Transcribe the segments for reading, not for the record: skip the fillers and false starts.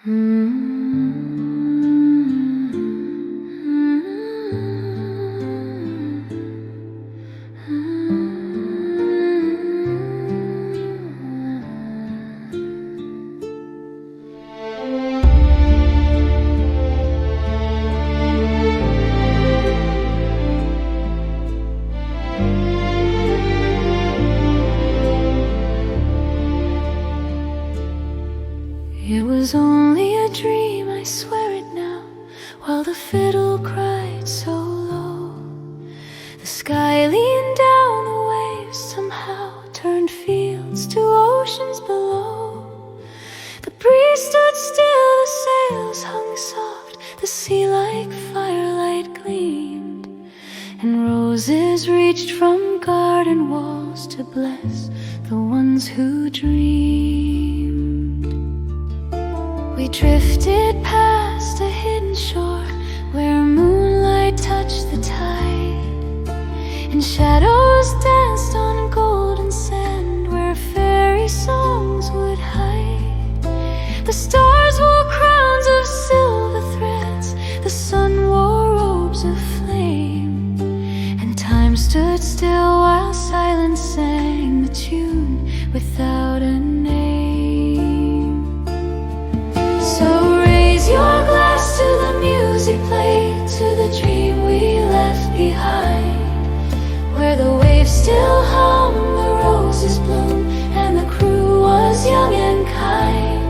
It was only a dream, I swear it now, while the fiddle cried so low. The sky leaned down, the waves somehow turned fields to oceans below. The breeze stood still, the sails hung soft, the sea like firelight gleamed, and roses reached from garden walls to bless the ones who dreamed. We drifted past a hidden shore where moonlight touched the tide, and shadows danced on golden sand where fairy songs would hide. The stars wore crowns of silver threads, the sun wore robes of flame, and time stood still while silence sang the tune without a name. So raise your glass to the music played, to the dream we left behind, where the waves still hum, the roses bloom, and the crew was young and kind.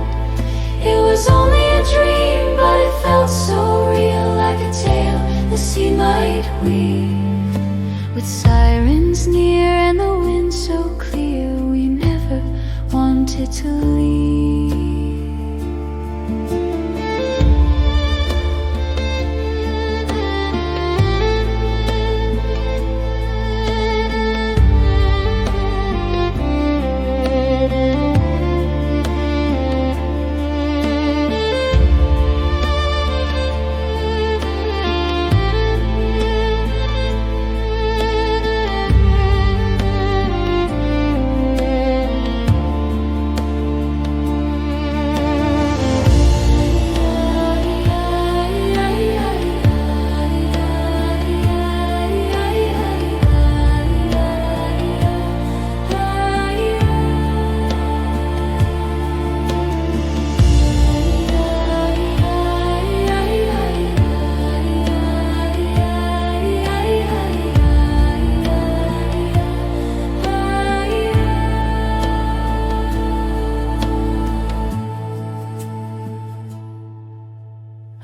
It was only a dream, but it felt so real, like a tale the sea might weave, with sirens near and the wind so clear we never wanted to leave.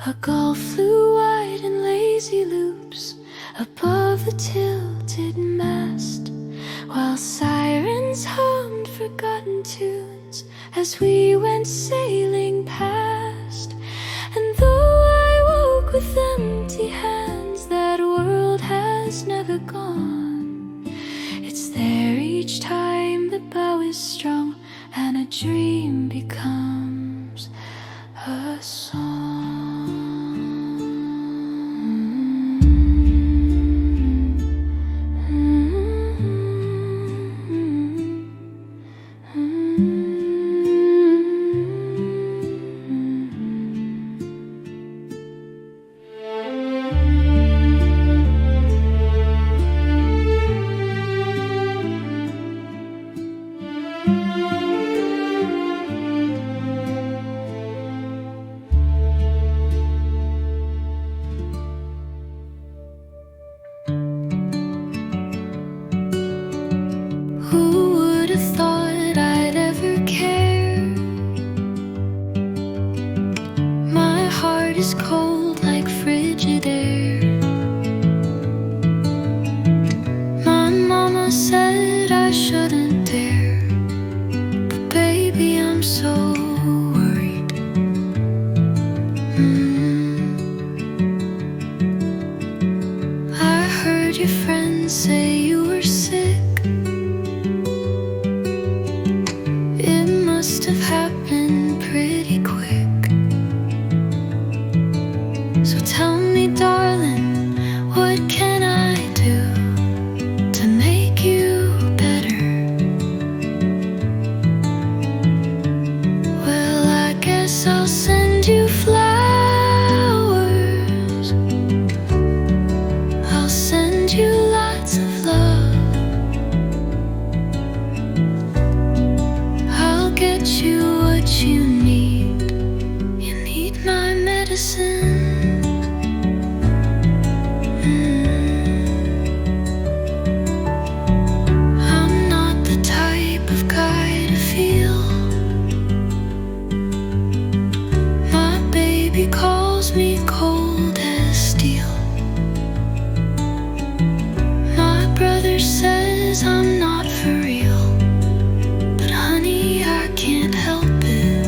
A gull flew wide in lazy loops above the tilted mast, while sirens hummed forgotten tunes as we went sailing past. And though I woke with empty hands, that world has never gone. It's there each time the bow is strung and a dream becomes a song. Who would have thought I'd ever care? My heart is cold like frigid air. My mama said I shouldn't dare, but baby, I'm so worried. I heard your friends say you were sick. Must have happened pretty quick. He calls me cold as steel. My brother says I'm not for real, but honey, I can't help it.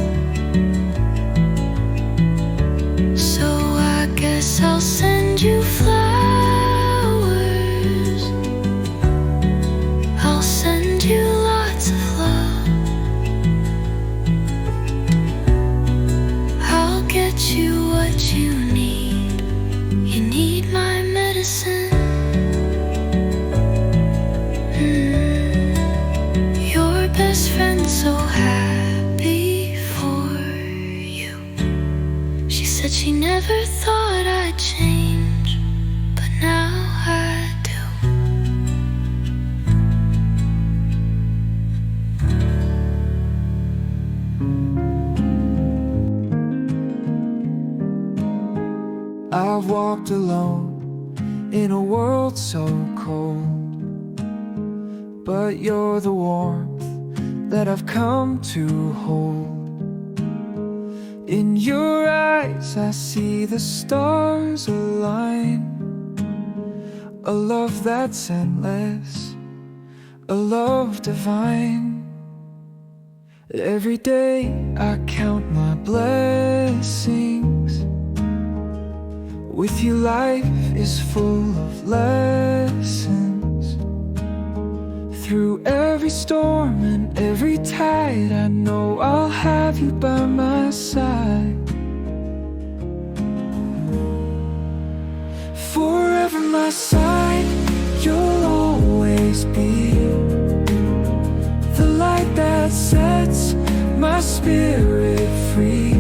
So I guess I'll send you flowers. I'll send you lots of love. I'll get you what you need. You need my medicine. Your best friend, so happy for you. She said she never thought I'd change, but now I do. I've walked alone in a world so cold, but you're the warmth that I've come to hold. In your eyes I see the stars align, a love that's endless, a love divine. Every day I count my blessings. With you life is full of lessons. Through every storm and every tide, I know I'll have you by my side. Forever my side, you'll always be the light that sets my spirit free.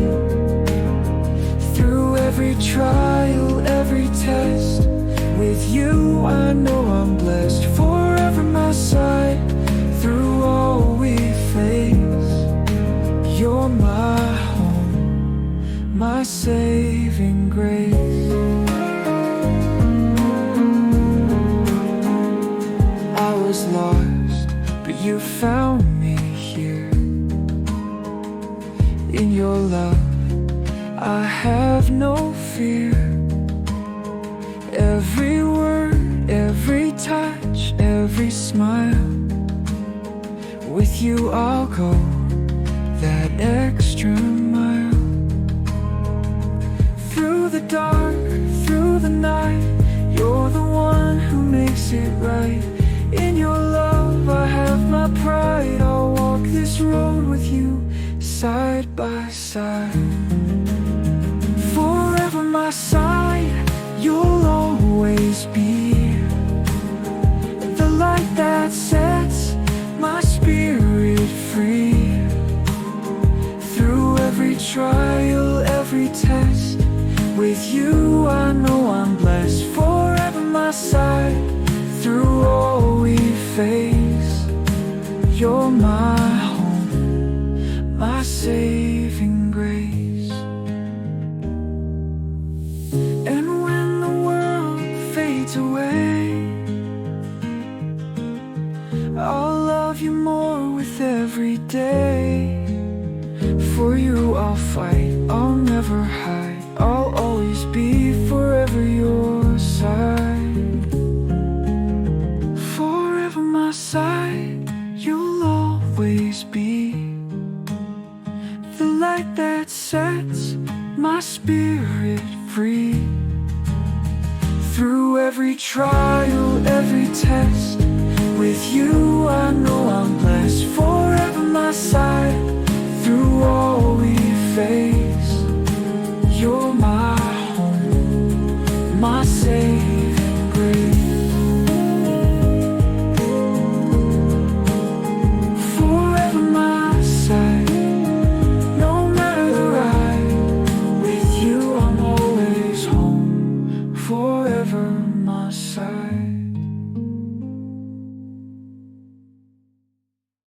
Through every trial, every test, with you I know I'm blessed. Forever my side, through all we face. You're my home, my saving grace. I was lost, but you found me here. In your love I have no fear. Every word, every touch, every smile, with you I'll go that extra mile. Through the dark, through the night, you're the one who makes it right. In your love I have my pride. I'll walk this road with you side by side. Forever my side, you'll always be the light that sets my spirit free. Through every trial, every test, with you I know I'm blessed. Forever my side, through all we face. You're my home, my saving grace. And when the world fades away, I'll love you more with every day. For you I'll fight, I'll never hide, I'll always be forever your side. Forever my side, you'll always be the light that sets my spirit free. Through every trial, every test, with you I know I'm blessed. Forever my side, through all we face. You're my home, my saving grace. Forever my side, no matter the ride, with you I'm always home. Forever my side.